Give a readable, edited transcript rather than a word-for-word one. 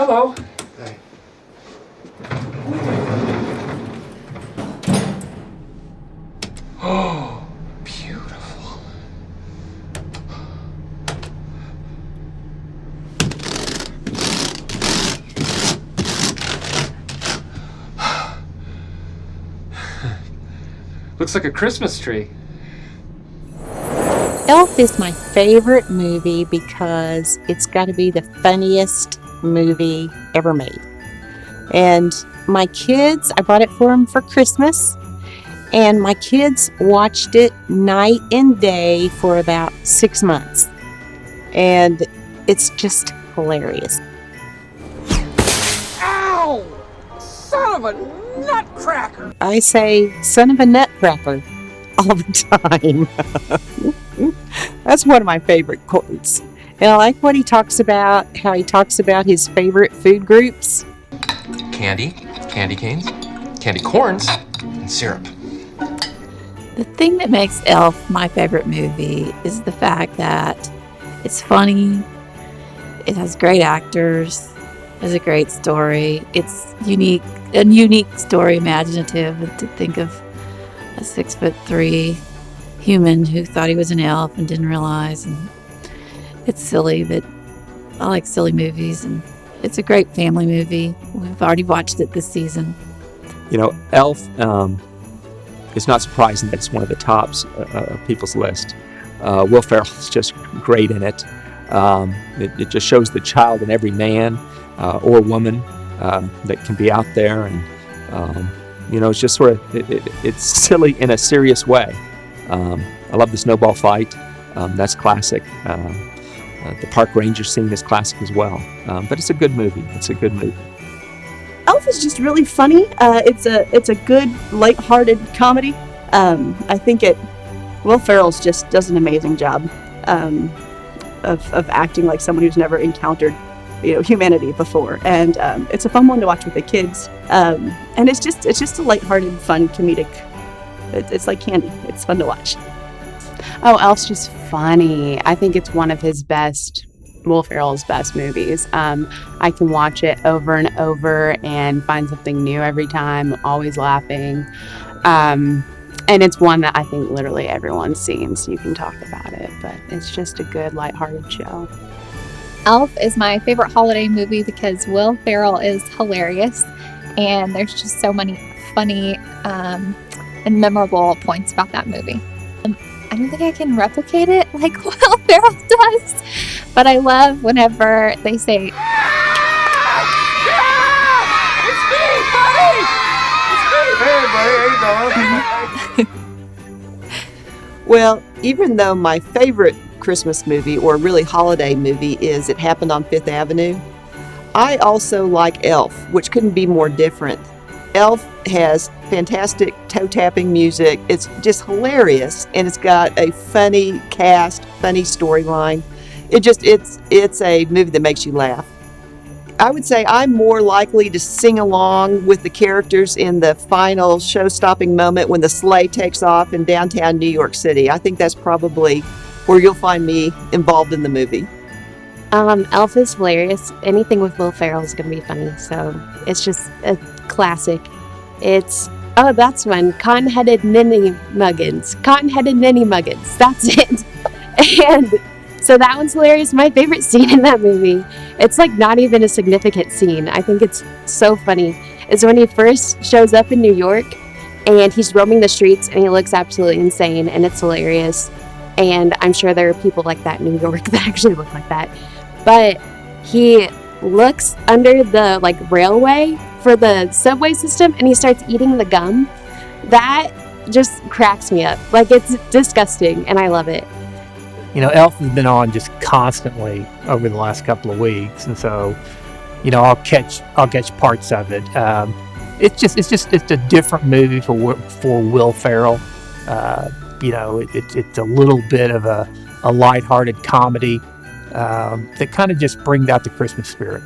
hello. Hey. Oh, beautiful. Looks like a Christmas tree. Elf is my favorite movie because it's got to be the funniest movie ever made. And my kids, I bought it for them for Christmas, and my kids watched it night and day for about 6 months. And it's just hilarious. Ow! Son of a nutcracker! I say, son of a nutcracker, all the time. That's one of my favorite quotes. And I like what he talks about, how he talks about his favorite food groups. Candy, candy canes, candy corns, and syrup. The thing that makes Elf my favorite movie is the fact that it's funny, it has great actors, it has a great story, it's a unique story, imaginative, to think of a 6'3" human who thought he was an elf and didn't realize, and it's silly, but I like silly movies, and it's a great family movie. We've already watched it this season. You know, Elf, it's not surprising that it's one of the tops of people's list. Will Ferrell is just great in it. It just shows the child in every man or woman that can be out there, and you know, it's just sort of it's silly in a serious way. I love the snowball fight. That's classic. The park ranger scene is classic as well. But it's a good movie. It's a good movie. Elf is just really funny. It's a good, lighthearted comedy. I think Will Ferrell's just does an amazing job of acting like someone who's never encountered, humanity before, and it's a fun one to watch with the kids. And it's just a lighthearted, fun, comedic. It's like candy. It's fun to watch. Oh, Elf's just funny. I think it's one of Will Ferrell's best movies. I can watch it over and over and find something new every time, always laughing. And it's one that I think literally everyone's seen, so you can talk about it. But it's just a good, lighthearted show. Elf is my favorite holiday movie because Will Ferrell is hilarious, and there's just so many funny and memorable points about that movie. I don't think I can replicate it like Will Ferrell does, but I love whenever they say, It's me, buddy! Hey, buddy, how you doing? Well, even though my favorite Christmas movie, or really holiday movie, is It Happened on Fifth Avenue, I also like Elf, which couldn't be more different. Elf has fantastic toe-tapping music. It's just hilarious, and it's got a funny cast, funny storyline. It's a movie that makes you laugh. I would say I'm more likely to sing along with the characters in the final show-stopping moment when the sleigh takes off in downtown New York City. I think that's probably where you'll find me involved in the movie. Elf is hilarious. Anything with Will Ferrell is going to be funny, so it's just a classic. That's one. Cotton-headed Ninny Muggins. Cotton-headed Ninny Muggins. That's it. And so that one's hilarious. My favorite scene in that movie, it's like not even a significant scene. I think it's so funny, is when he first shows up in New York and he's roaming the streets and he looks absolutely insane, and it's hilarious. And I'm sure there are people like that in New York that actually look like that. But he looks under the railway for the subway system and he starts eating the gum. That just cracks me up. It's disgusting, and I love it. Elf has been on just constantly over the last couple of weeks, and so I'll catch parts of it. It's a different movie for Will Ferrell. It's a little bit of a lighthearted comedy that kind of just brings out the Christmas spirit.